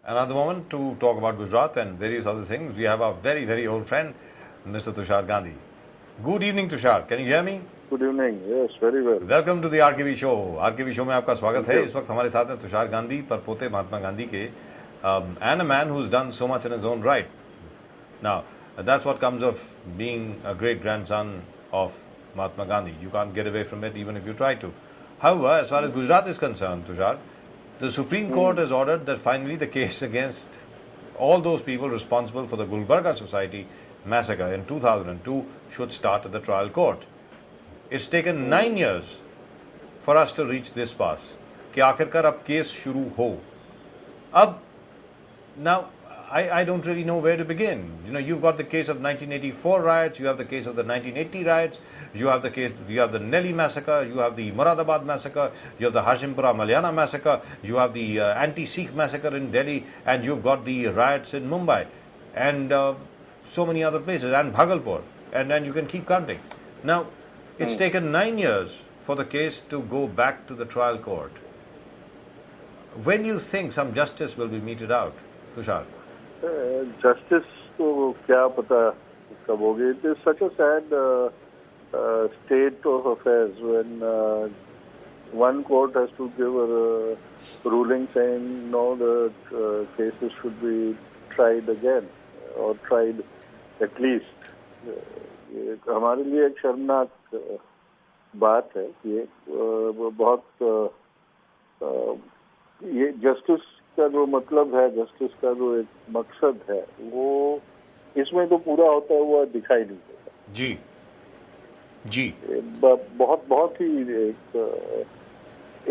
another moment to talk about Gujarat and various other things. We have our very, very old friend, Mr. Tushar Gandhi. Good evening, Tushar. Can you hear me? Good evening. Yes, very well. Welcome to the RKV show. RKV show में आपका स्वागत है. इस वक्त हमारे साथ हैं तुषार गांधी, परपोते महात्मा गांधी के, and a man who's done so much in his own right. Now, that's what comes of being a great grandson of Mahatma Gandhi. You can't get away from it even if you try to. However, as far as Gujarat is concerned, Tushar, the Supreme Court has ordered that finally the case against all those people responsible for the Gulbarga Society massacre in 2002 should start at the trial court. It's taken 9 years for us to reach this pass. कि आखिरकार अब case शुरू हो. अब now I don't really know where to begin. You know, you've got the case of 1984 riots, you have the case of the 1980 riots, you have the Nelly massacre, you have the Moradabad massacre, you have the Hashimpura Malyana massacre, you have the anti-Sikh massacre in Delhi, and you've got the riots in Mumbai, and so many other places, and Bhagalpur, and then you can keep counting. Now, it's taken 9 years for the case to go back to the trial court. When do you think some justice will be meted out, Tushar? Justice को क्या पता कब होगी. It is such a sad state of affairs when one court has to give a ruling saying no, the cases should be tried again or tried at least. हमारे लिए एक शर्मनाक बात है कि बहुत ये जस्टिस का जो मतलब है, जस्टिस का जो एक मकसद है, वो इसमें तो पूरा होता हुआ दिखाई नहीं देता. जी जी. बहुत बहुत ही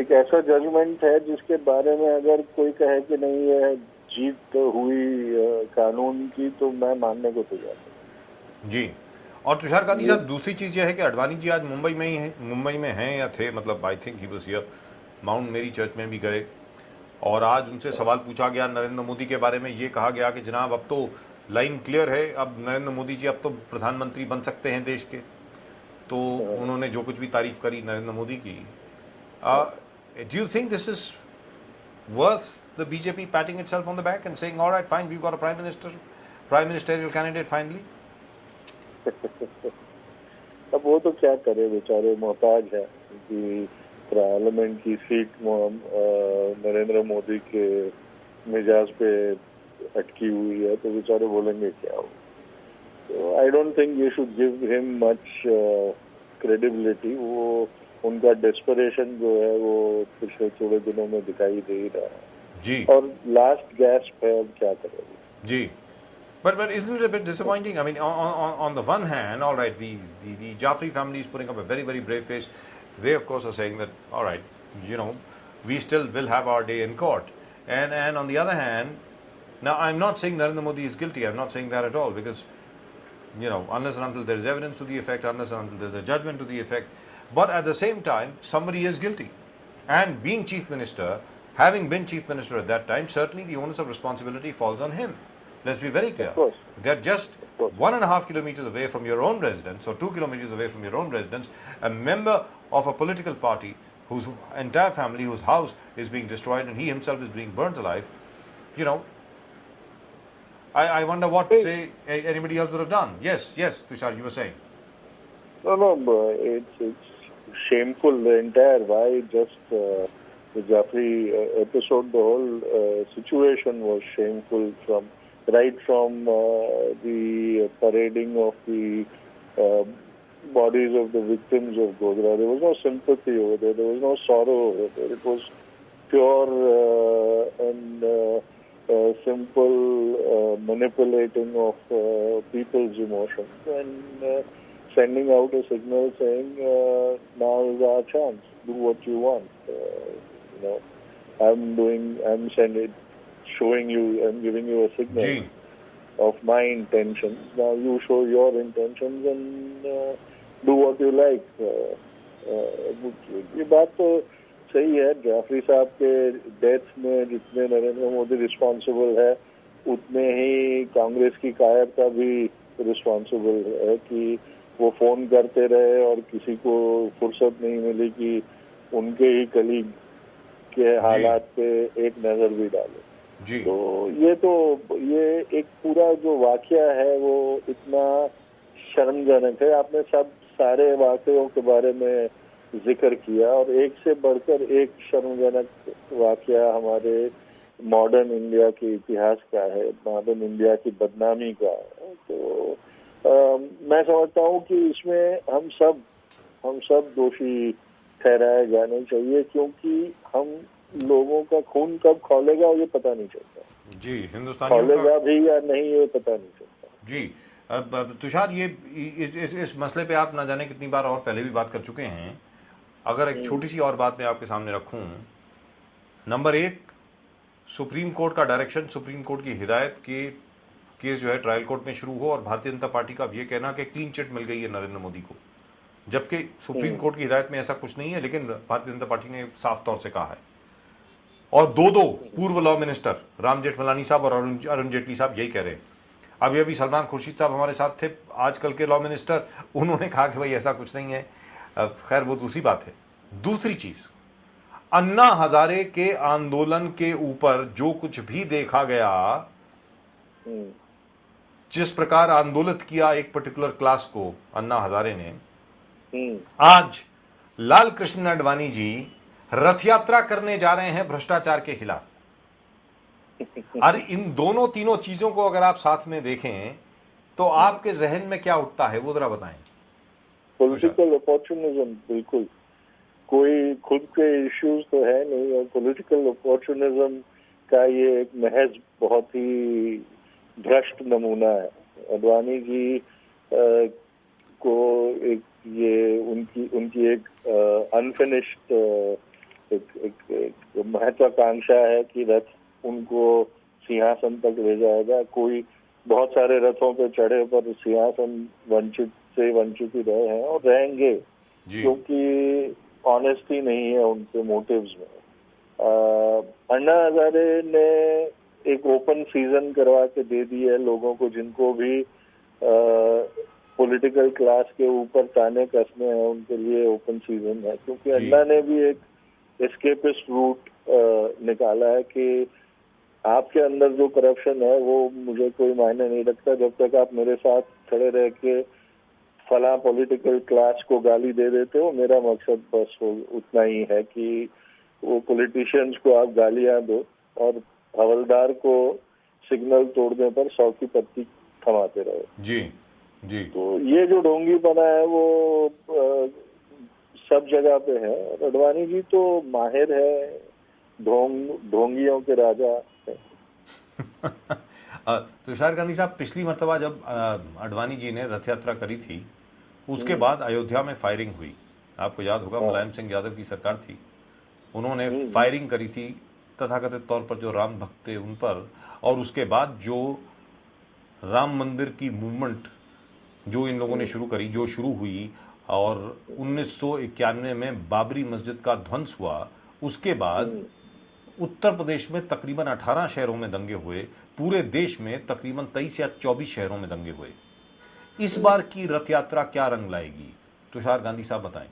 एक ऐसा जजमेंट है जिसके बारे में अगर कोई कहे कि नहीं ये जीत हुई कानून की, तो मैं मानने को तैयार हूं. जी. और तुषार गांधी साहब, दूसरी चीज यह है कि अडवाणी जी आज मुंबई में हैं या थे, मतलब I think he was here, mount मेरी चर्च में भी गए, और आज उनसे सवाल पूछा गया नरेंद्र मोदी के बारे में. ये कहा गया कि जनाब अब तो लाइन क्लियर है, अब नरेंद्र मोदी जी अब तो प्रधानमंत्री बन सकते हैं देश के. तो उन्होंने जो कुछ भी तारीफ करी नरेंद्र मोदी की. Do you think this is worth the BJP patting itself on the back and saying alright fine, we got a prime ministerial candidate finally? अब वो तो क्या करे, बेचारे मोहताज है कि पार्लियामेंट की सीट नरेंद्र मोदी के मिजाज पे अटकी हुई है, तो बेचारे बोलेंगे क्या हो. तो I don't think you should give him much credibility. वो उनका डेस्परेशन जो है वो पिछले थोड़े दिनों में दिखाई दे ही रहा है जी. और लास्ट गैस्प है, अब क्या करेंगे जी. But isn't it a bit disappointing? I mean, on the one hand, all right, the Jaffrey family is putting up a very, very brave face. They, of course, are saying that, all right, you know, we still will have our day in court. And on the other hand, now I'm not saying Narendra Modi is guilty. I'm not saying that at all, because, you know, unless and until there is evidence to the effect, unless and until there's a judgment to the effect. But at the same time, somebody is guilty. And being chief minister, having been chief minister at that time, certainly the onus of responsibility falls on him. Let's be very clear. Of course. They're just 1.5 kilometers away from your own residence, or 2 kilometers away from your own residence, a member of a political party whose entire family, whose house is being destroyed, and he himself is being burnt alive. You know, I wonder what say anybody else would have done. Yes, Tushar, you were saying. No, it's shameful. The entire why just the Jaffrey episode, the whole situation was shameful right from the parading of the bodies of the victims of Godhra. There was no sympathy over there. There was no sorrow over there. It was pure and simple manipulating of people's emotions and sending out a signal saying, now is our chance. Do what you want. You know, I'm giving you a signal of my intentions. Now you show your intentions and do what you like. ये बात तो सही है. जाफरी साहब के death में जितने Narendra Modi responsible है, उतने ही कांग्रेस की कायरता भी रिस्पॉन्सिबल है कि वो फोन करते रहे और किसी को फुर्सत नहीं मिली कि उनके ही कलीग के हालात पे एक नजर भी डाले. जी तो ये एक पूरा जो वाकया है वो इतना शर्मजनक है। आपने सब सारे वाकयों के बारे में जिक्र किया और एक से बढ़कर एक शर्मजनक वाकया हमारे मॉडर्न इंडिया के इतिहास का है, मॉडर्न इंडिया की बदनामी का है। तो मैं समझता हूँ कि इसमें हम सब दोषी ठहराए जाने चाहिए, क्योंकि हम लोगों का खून कब खौलेगा ये पता नहीं चलता, जी, हिंदुस्तानियों का खौलेगा भी या नहीं ये पता नहीं चलता। जी। अब तुषार, ये इस मसले पे आप ना जाने कितनी बार और पहले भी बात कर चुके हैं। अगर एक छोटी सी और बात मैं आपके सामने रखूं, नंबर एक, सुप्रीम कोर्ट का डायरेक्शन, सुप्रीम कोर्ट की हिदायत के केस जो है ट्रायल कोर्ट में शुरू हो, और भारतीय जनता पार्टी का अब ये कहना कि क्लीन चिट मिल गई है नरेंद्र मोदी को, जबकि सुप्रीम कोर्ट की हिदायत में ऐसा कुछ नहीं है, लेकिन भारतीय जनता पार्टी ने साफ तौर से कहा है। और दो पूर्व लॉ मिनिस्टर राम जेठमलानी साहब और अरुण जेटली साहब यही कह रहे हैं। अभी सालमान खुर्शीद साहब हमारे साथ थे, आजकल के लॉ मिनिस्टर, उन्होंने कहा कि भाई ऐसा कुछ नहीं है। खैर वो दूसरी बात है। दूसरी चीज, अन्ना हजारे के आंदोलन के ऊपर जो कुछ भी देखा गया, जिस प्रकार आंदोलित किया एक पर्टिकुलर क्लास को अन्ना हजारे ने, आज लाल कृष्ण आडवाणी जी रथ यात्रा करने जा रहे हैं भ्रष्टाचार के खिलाफ। और इन दोनों तीनों चीजों को अगर आप साथ में देखें तो आपके जहन में क्या उठता है, वो जरा बताएं। पॉलिटिकल अपॉर्चुनिज्म, बिल्कुल कोई खुद के इश्यूज तो है नहीं, और पॉलिटिकल अपॉर्चुनिज्म का ये एक महज बहुत ही भ्रष्ट नमूना है। आडवाणी जी को एक ये उनकी एक अनफिनिश्ड एक महत्वाकांक्षा है कि रथ उनको सिंहासन तक ले जाएगा। कोई बहुत सारे रथों पे चढ़े पर सिंहासन वंचित ही रहे हैं और रहेंगे, क्योंकि ऑनेस्टी नहीं है उनके मोटिव्स में। अन्ना हजारे ने एक ओपन सीजन करवा के दे दी है लोगों को, जिनको भी पॉलिटिकल क्लास के ऊपर ताने कसने हैं उनके लिए ओपन सीजन है, क्योंकि अन्ना ने भी एक एस्केपिस्ट रूट निकाला है कि आपके अंदर जो करप्शन है वो मुझे कोई मायने नहीं रखता, जब तक आप मेरे साथ खड़े रह के फला पॉलिटिकल क्लास को गाली दे देते हो। मेरा मकसद बस उतना ही है कि वो पॉलिटिशियंस को आप गालियां दो और हवलदार को सिग्नल तोड़ने पर 100 की पत्ती थमाते रहो। जी जी। तो ये जो ढोंगीपना है वो सब जगह पे है। आडवाणी जी तो माहिर है, ढोंगियों के राजा है। तुषार गांधी साहब, पिछली मर्तबा जब आडवाणी जी ने रथ यात्रा करी थी, उसके बाद अयोध्या में फायरिंग हुई। आपको याद होगा, मुलायम सिंह यादव की सरकार थी, उन्होंने फायरिंग करी थी तथाकथित तौर पर जो राम भक्त थे उन पर। और उसके बाद जो राम मंदिर की मूवमेंट जो इन लोगों ने शुरू करी, जो शुरू हुई, और 1991 में बाबरी मस्जिद का ध्वंस हुआ, उसके बाद उत्तर प्रदेश में तकरीबन 18 शहरों में दंगे हुए, पूरे देश में तकरीबन 23 या 24 शहरों में दंगे हुए। इस बार की रथ यात्रा क्या रंग लाएगी, तुषार गांधी साहब बताएं।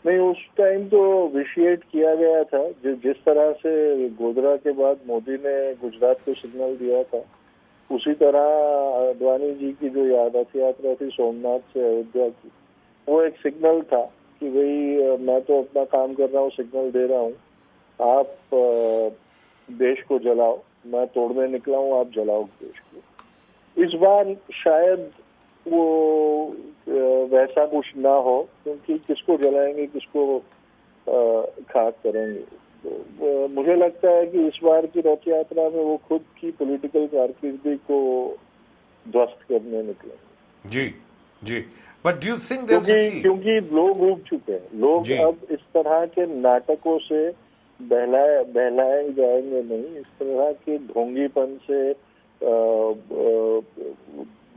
नहीं, उस टाइम तो विशिएट किया गया था, जिस तरह से गोधरा के बाद मोदी ने गुजरात को सिग्नल दिया था, उसी तरह आडवाणी जी की जो रथ यात्रा थी सोमनाथ से अयोध्या की, वो एक सिग्नल था कि भाई मैं तो अपना काम कर रहा हूँ, सिग्नल दे रहा हूँ, आप देश को जलाओ, मैं तोड़ने निकला हूँ, आप जलाओ देश को। इस बार शायद वो वैसा कुछ ना हो, क्योंकि किसको जलाएंगे, किसको खाक करेंगे। तो मुझे लगता है कि इस बार की रथ यात्रा में वो खुद की पॉलिटिकल कारकिर्दी को ध्वस्त करने निकले। जी जी। बट डू यू थिंक क्योंकि लोग उब चुके हैं, लोग अब इस तरह के नाटकों से बहलाए जाएंगे नहीं, इस तरह के ढोंगीपन से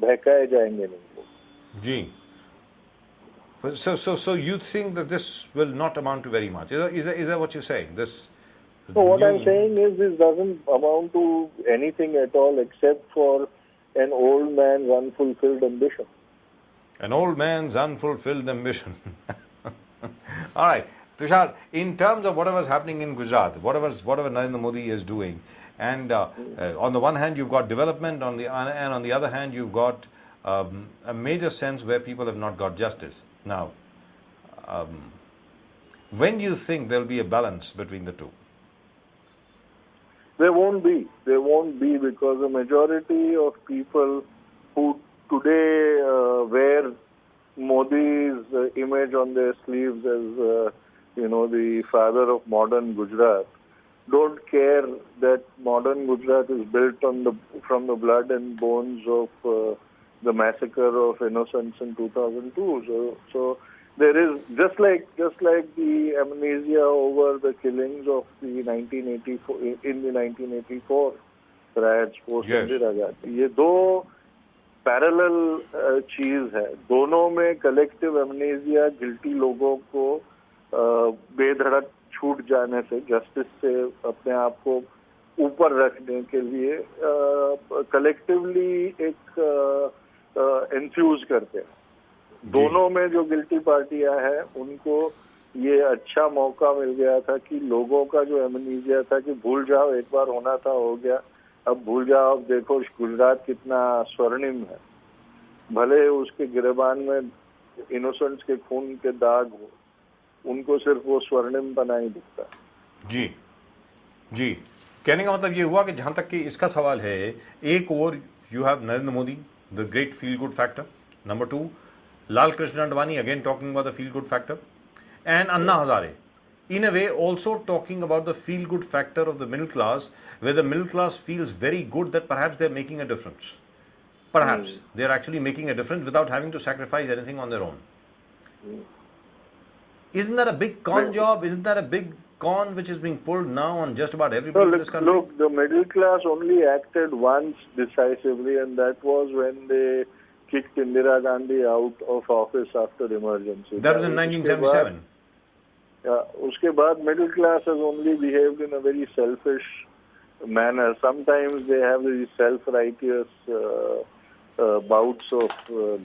बहकाए जाएंगे नहीं लोग। जी। So you think that this will not amount to very much? Is that what you're saying? So what I'm saying is this doesn't amount to anything at all except for an old man's unfulfilled ambition. An old man's unfulfilled ambition. All right. Tushar, in terms of whatever is happening in Gujarat, whatever Narendra Modi is doing, and on the one hand you've got development, and on the other hand you've got a major sense where people have not got justice. Now, when do you think there will be a balance between the two? There won't be. There won't be, because the majority of people who today wear Modi's image on their sleeves as, the father of modern Gujarat, don't care that modern Gujarat is built from the blood and bones of the massacre of innocents in 2002. So there is, just like the amnesia over the killings of the 1984 in the 1984 riots post Indira Gandhi. ये दो parallel चीज है. दोनों में collective amnesia guilty लोगों को बेधड़क छूट जाने से, जस्टिस से अपने आप को ऊपर रखने के लिए कलेक्टिवली एक एंथ्यूज करते हैं. दोनों में जो गिल्टी पार्टियां हैं उनको ये अच्छा मौका मिल गया था कि लोगों का जो एमनीजिया था कि भूल जाओ, एक बार होना था हो गया, अब भूल जाओ, अब देखो गुजरात कितना स्वर्णिम है. भले उसके गिरबान में इनोसेंट्स के खून के दाग हो, उनको सिर्फ वो स्वर्णिम पना ही दिखता. जी जी, कहने का मतलब ये हुआ कि जहां तक कि इसका सवाल है, एक और you have Narendra Modi, the great feel good factor. Number 2, Lal Krishna Advani, again talking about the feel-good factor, and Anna Hazare, in a way also talking about the feel-good factor of the middle class, where the middle class feels very good that perhaps they're making a difference. Perhaps they're actually making a difference without having to sacrifice anything on their own. Isn't that a big con job? Isn't that a big con which is being pulled now on just about everybody in this country? Look, the middle class only acted once decisively, and that was when they kicked Indira Gandhi out of office after emergency. That was in 1977. उसके बाद middle class has only behaved in a very selfish manner. Sometimes they have these self-righteous bouts of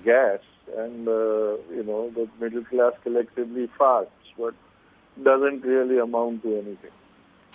gas, and the middle class collectively farts, but doesn't really amount to anything.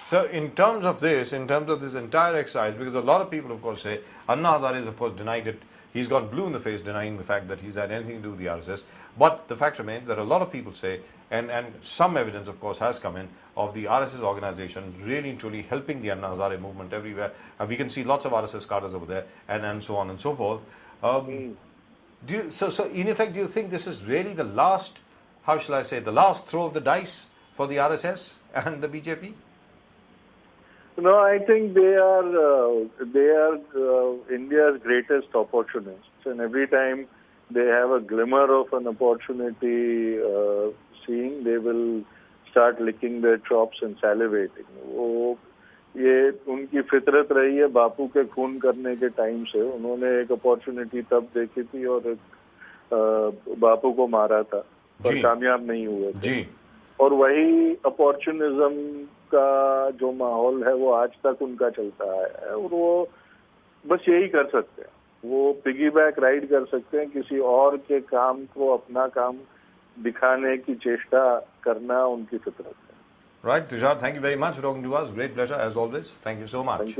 So in terms of this entire exercise, because a lot of people of course say, Anna Hazare has of course denied it. He's gone blue in the face denying the fact that he's had anything to do with the RSS. But the fact remains that a lot of people say, and some evidence of course has come in, of the RSS organization really and truly helping the Anna Hazare movement everywhere. We can see lots of RSS cadres over there, and so on and so forth. So in effect, do you think this is really the last, how shall I say, the last throw of the dice for the RSS and the BJP? No, I think they are India's greatest opportunists, and every time they have a glimmer of an opportunity seeing, they will start licking their chops and salivating. वो ये उनकी फितरत रही है बापू के खून करने के टाइम से. उन्होंने एक अपॉर्चुनिटी तब देखी थी और बापू को मारा था, पर कामयाब नहीं हुए थे. और वही अपॉर्चुनिज्म का जो माहौल है वो आज तक उनका चलता है, और वो बस यही कर सकते हैं. वो पिगी बैक राइड कर सकते हैं, किसी और के काम को अपना काम दिखाने की चेष्टा करना उनकी फितरत है. Right, Tushar, thank you very much for talking to us. Great pleasure as always. Thank you so much. Thank you.